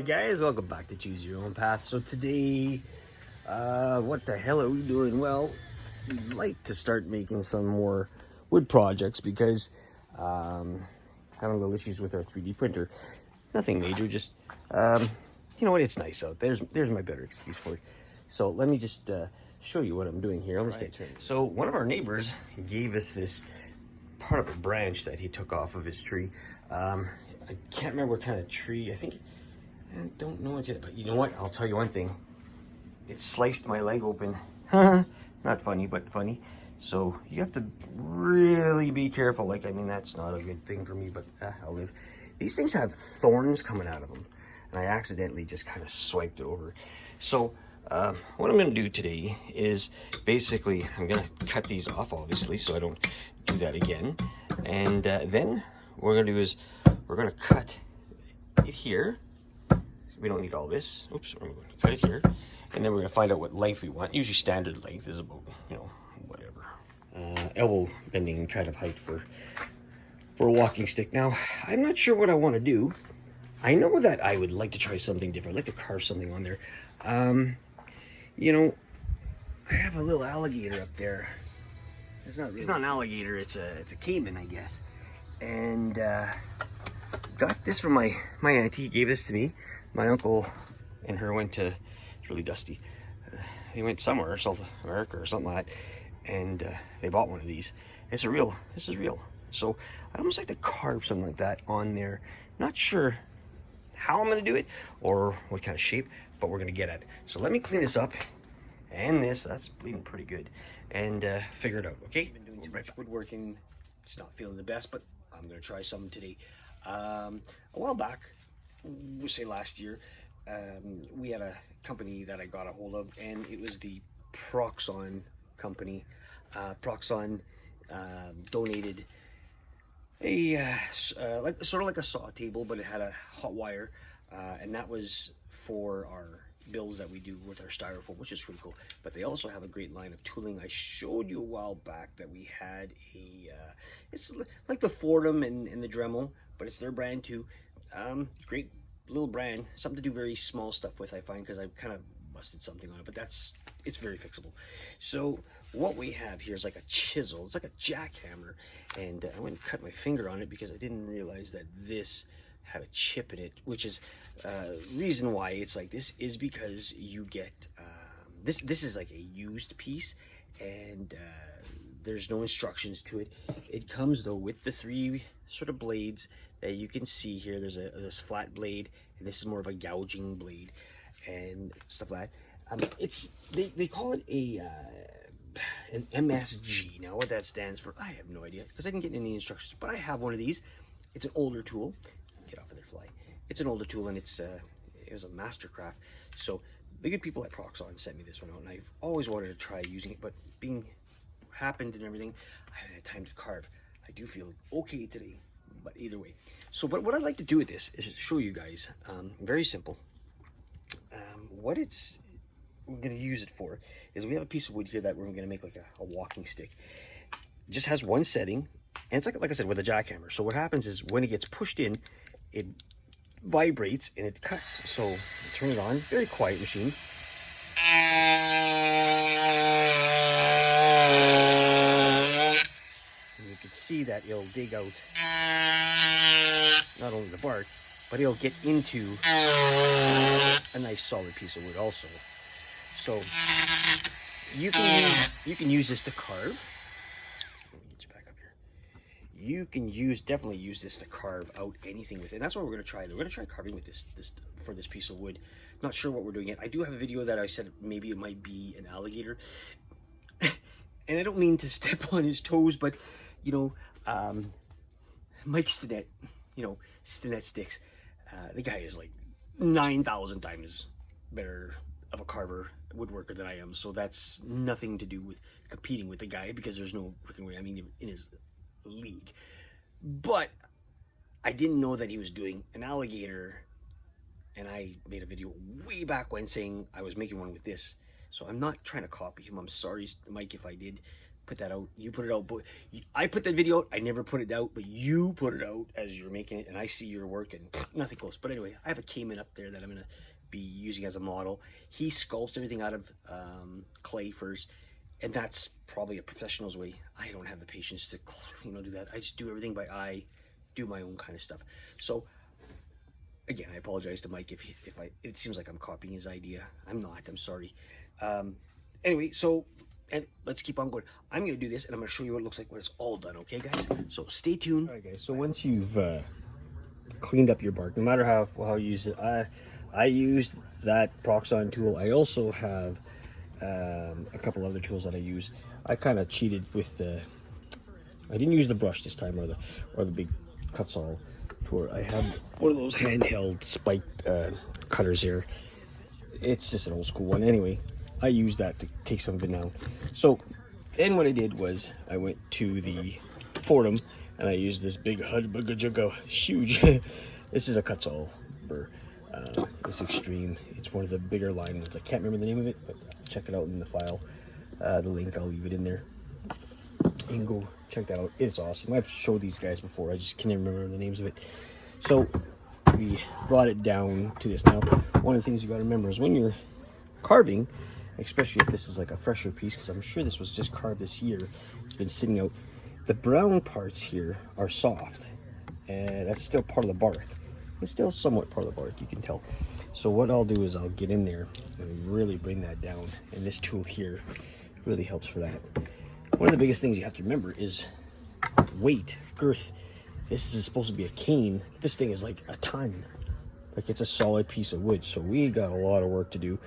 Alright guys, welcome back to Choose Your Own Path. So today, what the hell are we doing? Well, we'd like to start making some more wood projects because having a little issues with our 3D printer. Nothing major, just, you know what, it's nice out. There's my better excuse for it. So let me just show you what I'm doing here. So one of our neighbors gave us this part of a branch that he took off of his tree. I can't remember what kind of tree. I don't know it yet, but you know what? I'll tell you one thing. It sliced my leg open. Not funny, but funny. So you have to really be careful. Like, I mean, that's not a good thing for me, but I'll live. These things have thorns coming out of them, and I accidentally just kind of swiped it over. So what I'm going to do today is basically I'm going to cut these off, obviously, so I don't do that again. And then what we're going to do is we're going to cut it here. We don't need all this. Oops, we're going to cut it here. And then we're going to find out what length we want. Usually standard length is about, you know, whatever. Elbow bending kind of height for a walking stick. Now, I'm not sure what I want to do. I know that I would like to try something different. I'd like to carve something on there. You know, I have a little alligator up there. It's not an alligator, it's a caiman, I guess. And got this from my auntie. Gave this to me. My uncle and her went to, it's really dusty. They went somewhere, South America or something like that, and they bought one of these. This is real. So I'd almost like to carve something like that on there. Not sure how I'm gonna do it or what kind of shape, but we're gonna get at it. So let me clean this up, and that's bleeding pretty good, and figure it out, okay? Been doing too much woodworking, it's not feeling the best, but I'm gonna try something today. A while back, we say last year, we had a company that I got a hold of, and it was the Proxon company. Proxon donated a sort of like a saw table, but it had a hot wire, and that was for our builds that we do with our styrofoam, which is pretty cool. But they also have a great line of tooling. I showed you a while back that we had it's like the Fordham and the Dremel, but it's their brand too. Great little brand, something to do very small stuff with, I find, because I've kind of busted something on it, but it's very fixable. So what we have here is like a chisel. It's like a jackhammer, and I went and cut my finger on it because I didn't realize that this had a chip in it, which is reason why it's like this is because you get this is like a used piece, and there's no instructions to it. It comes though with the 3 sort of blades that you can see here. There's this flat blade, and this is more of a gouging blade and stuff like that. They call it an MSG. Now what that stands for, I have no idea, because I didn't get any instructions, but I have one of these. It's an older tool. Get off of their fly. It's an older tool, and it was a mastercraft. So the good people at Proxon sent me this one out, and I've always wanted to try using it, but being happened and everything, I haven't had time to carve. I do feel okay today, but either way. So what I'd like to do with this is show you guys, very simple. What we're going to use it for is we have a piece of wood here that we're going to make like a walking stick. It just has one setting, and it's like I said, with a jackhammer. So what happens is when it gets pushed in, it vibrates and it cuts. So turn it on, very quiet machine. And you can see that it'll dig out not only the bark, but it'll get into a nice solid piece of wood also. So you can use this to carve. Let me get you back up here. You can definitely use this to carve out anything with it. And that's what we're going to try. We're going to try carving with this for this piece of wood. Not sure what we're doing yet. I do have a video that I said maybe it might be an alligator. And I don't mean to step on his toes, but you know, Mike Stinnett, you know, Stinnett Sticks, the guy is like 9,000 times better of a carver, woodworker than I am. So that's nothing to do with competing with the guy, because there's no freaking way. I mean, in his league. But I didn't know that he was doing an alligator, and I made a video way back when saying I was making one with this. So I'm not trying to copy him. I'm sorry, Mike, if I did. put that out. You put it out, but I put that video out. I never put it out, but you put it out as you're making it, and I see your work, and nothing close. But anyway, I have a Cayman up there that I'm gonna be using as a model. He sculpts everything out of clay first, and that's probably a professional's way. I don't have the patience to, do that. I just do everything by eye, do my own kind of stuff. So again, I apologize to Mike if it seems like I'm copying his idea. I'm not. I'm sorry. Anyway, so and let's keep on going. I'm going to do this, and I'm going to show you what it looks like when it's all done. Okay, guys? So stay tuned. All right, guys. So once you've cleaned up your bark, no matter how you use it, I use that Proxxon tool. I also have a couple other tools that I use. I kind of cheated with the. I didn't use the brush this time, or the big Kutzall tool. I have one of those handheld spiked cutters here. It's just an old school one. Anyway, I used that to take some of it down. So then what I did was I went to the Fordham and I used this big huge. This is a Kutzall for it's extreme. It's one of the bigger line ones. I can't remember the name of it, but check it out in the file. The link, I'll leave it in there. You can go check that out. It's awesome. I've showed these guys before. I just can't remember the names of it. So we brought it down to this. Now, one of the things you got to remember is when you're carving, especially if this is like a fresher piece, because I'm sure this was just carved this year, it's been sitting out, the brown parts here are soft, and that's still part of the bark. It's still somewhat part of the bark, you can tell. So what I'll do is I'll get in there and really bring that down, and this tool here really helps for that. One of the biggest things you have to remember is weight, girth. This is supposed to be a cane. This thing is like a ton. Like, it's a solid piece of wood. So we got a lot of work to do.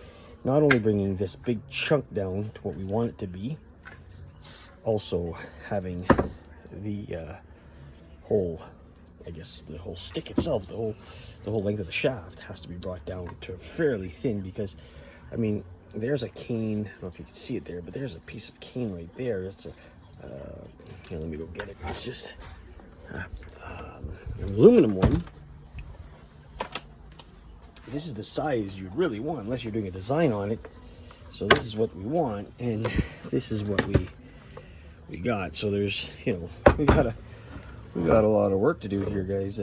Not only bringing this big chunk down to what we want it to be, also having the whole, I guess, the whole stick itself, the whole length of the shaft has to be brought down to fairly thin, because, I mean, there's a cane. I don't know if you can see it there, but there's a piece of cane right there. It's a, here, let me go get it. It's just an aluminum one. This is the size you really want, unless you're doing a design on it. So this is what we want, and this is what we got. So there's, we got a lot of work to do here, guys.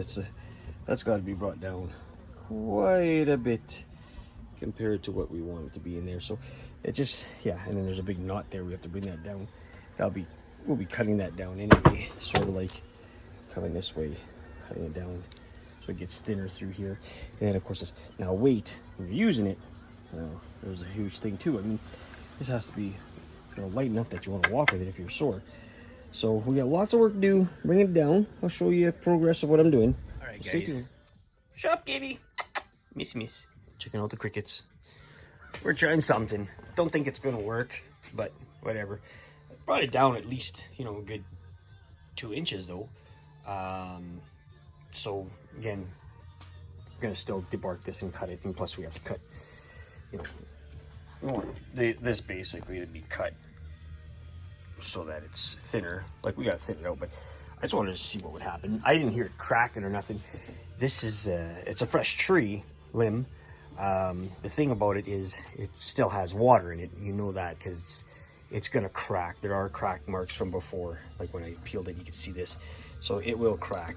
That's got to be brought down quite a bit compared to what we want it to be in there. So it just, yeah, and then there's a big knot there. We have to bring that down. We'll be cutting that down anyway, sort of like coming this way, cutting it down so it gets thinner through here. And then of course this, now weight, when you're using it, there's a huge thing too. I mean, this has to be light enough that you want to walk with it if you're sore. So we got lots of work to do, bring it down. I'll show you a progress of what I'm doing. All right, guys. Stay tuned. Shut up, Gaby. Miss. Checking out the crickets. We're trying something. Don't think it's gonna work, but whatever. Brought it down at least, a good 2 inches though. So again, we're gonna still debark this and cut it, and plus we have to cut, this basically to be cut so that it's thinner. Like, we gotta thin it out, but I just wanted to see what would happen. I didn't hear it cracking or nothing. This is it's a fresh tree limb. The thing about it is it still has water in it. You know that because it's gonna crack. There are crack marks from before, like when I peeled it, you can see this. So it will crack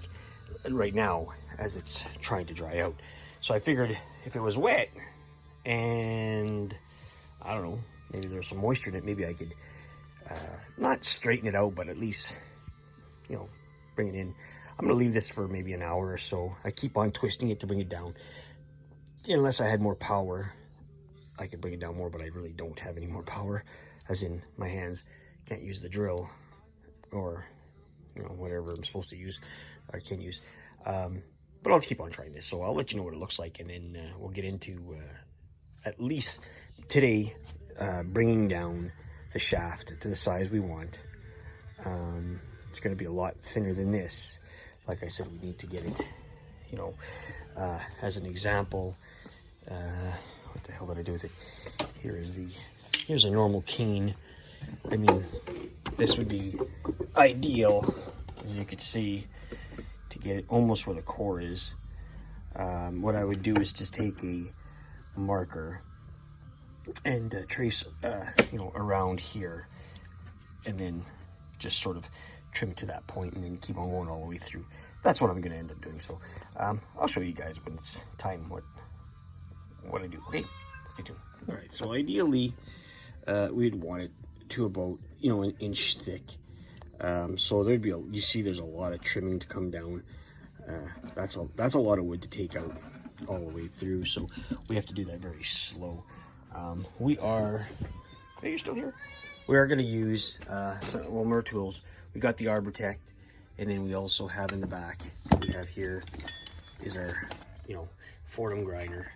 right now as it's trying to dry out. So I figured if it was wet and I don't know, maybe there's some moisture in it, maybe I could not straighten it out, but at least bring it in. I'm gonna leave this for maybe an hour or so. I keep on twisting it to bring it down. Unless I had more power, I could bring it down more, but I really don't have any more power, as in my hands can't use the drill or whatever I'm supposed to use, or I can use. But I'll keep on trying this, so I'll let you know what it looks like, and then we'll get into at least today bringing down the shaft to the size we want. It's going to be a lot thinner than this. Like I said, we need to get it, as an example. What the hell did I do with it? Here's a normal cane. I mean, this would be ideal, as you could see, to get it almost where the core is. What I would do is just take a marker and trace, around here, and then just sort of trim to that point and then keep on going all the way through. That's what I'm going to end up doing. So I'll show you guys when it's time what I do. Okay, stay tuned. All right, so ideally we'd want it to about, you know, an inch thick. So there'd be you see there's a lot of trimming to come down. That's a lot of wood to take out all the way through, so we have to do that very slow. Are you still here? We are going to use some more tools. We got the Arbortect, and then we also have in the back, we have here is our, you know, Fordham grinder,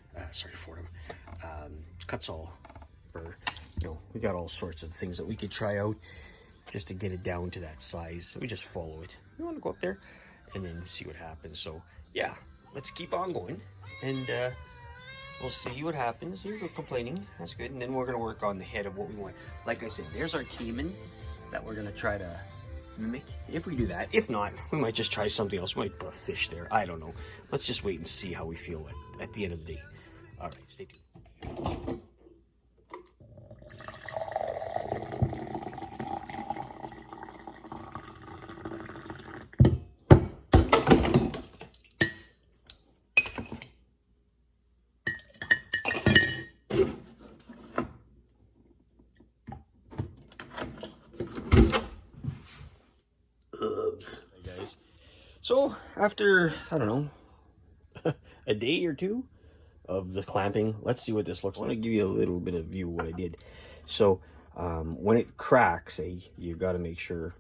Kutzall. For, you know, we got all sorts of things that we could try out just to get it down to that size. We just follow it. We want to go up there and then see what happens. So yeah, let's keep on going, and we'll see what happens. You're complaining, that's good. And then we're going to work on the head of what we want. Like I said, there's our caiman that we're going to try to mimic, if we do that. If not, we might just try something else. We might put a fish there, I don't know. Let's just wait and see how we feel at the end of the day. All right, stay tuned. Guys, so after, I don't know, a day or two of the clamping, let's see what this looks like. I want to give you a little bit of view of what I did. So when it cracks, you got to make sure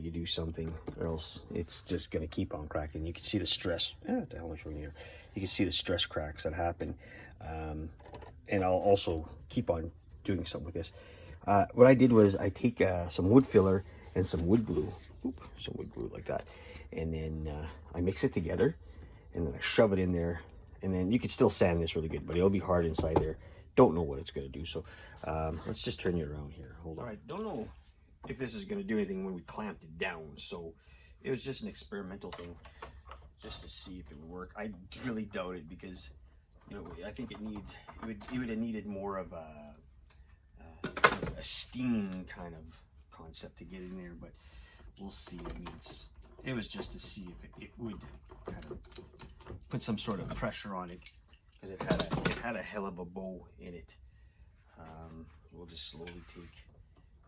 you do something, or else it's just going to keep on cracking. You can see the stress. What the hell am I showing here? You can see the stress cracks that happen. And I'll also keep on doing something with this. What I did was I take some wood filler and some wood glue. Some wood glue like that. And then I mix it together, and then I shove it in there. And then you can still sand this really good, but it'll be hard inside there. Don't know what it's going to do. So let's just turn you around here. Hold on. All right, don't know if this is going to do anything when we clamped it down. So it was just an experimental thing, just to see if it would work. I really doubt it, because, you know, I think it would have needed more of a steam kind of concept to get in there, but we'll see. I mean, it was just to see if it would kind of put some sort of pressure on it, because it had a hell of a bow in it. We'll just slowly take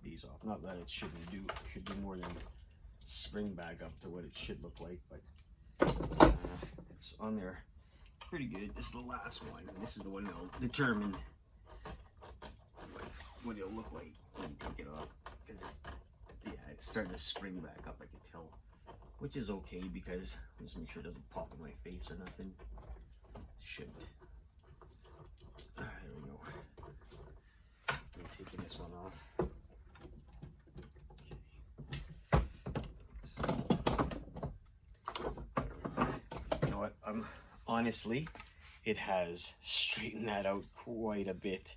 these off. Not that it should do more than spring back up to what it should look like, but it's on there pretty good. This is the last one, and this is the one that'll determine what it'll look like when you take it off, because it's starting to spring back up, I can tell, which is okay, because just make sure it doesn't pop in my face or nothing. Shouldn't. There we go. I'm taking this one off. Okay. You know what? Honestly, it has straightened that out quite a bit.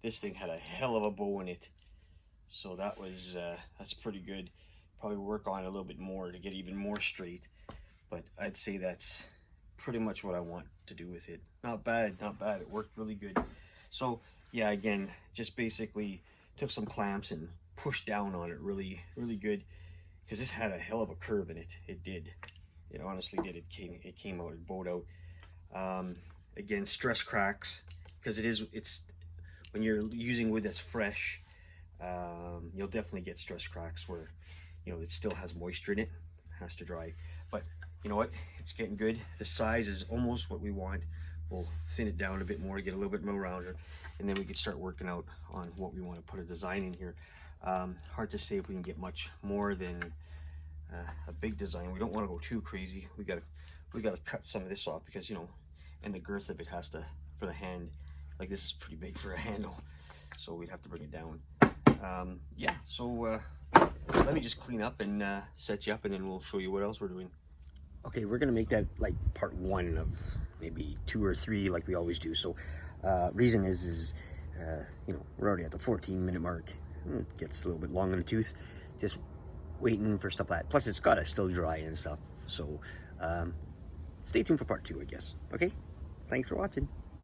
This thing had a hell of a bow in it, so that's pretty good. Probably work on it a little bit more to get even more straight, but I'd say that's pretty much what I want to do with it. Not bad, not bad. It worked really good. So yeah, again, just basically took some clamps and pushed down on it really good, because this had a hell of a curve in it. It did. It honestly did. It came out, it bowed out. Again, stress cracks, because it's when you're using wood that's fresh, you'll definitely get stress cracks where, you know, it still has moisture in it. It has to dry. But you know what? It's getting good. The size is almost what we want. We'll thin it down a bit more, get a little bit more rounder, and then we can start working out on what we want to put a design in here. Hard to say if we can get much more than a big design. We don't want to go too crazy. We gotta cut some of this off, because, you know, and the girth of it has to, for the hand, like this is pretty big for a handle, so we'd have to bring it down. Yeah, so let me just clean up and set you up, and then we'll show you what else we're doing. Okay, we're gonna make that like part one of maybe 2 or 3, like we always do. So reason is you know, we're already at the 14-minute mark. It gets a little bit long in the tooth, just waiting for stuff like that. Plus it's gotta still dry and stuff. So stay tuned for part 2, I guess. Okay, thanks for watching.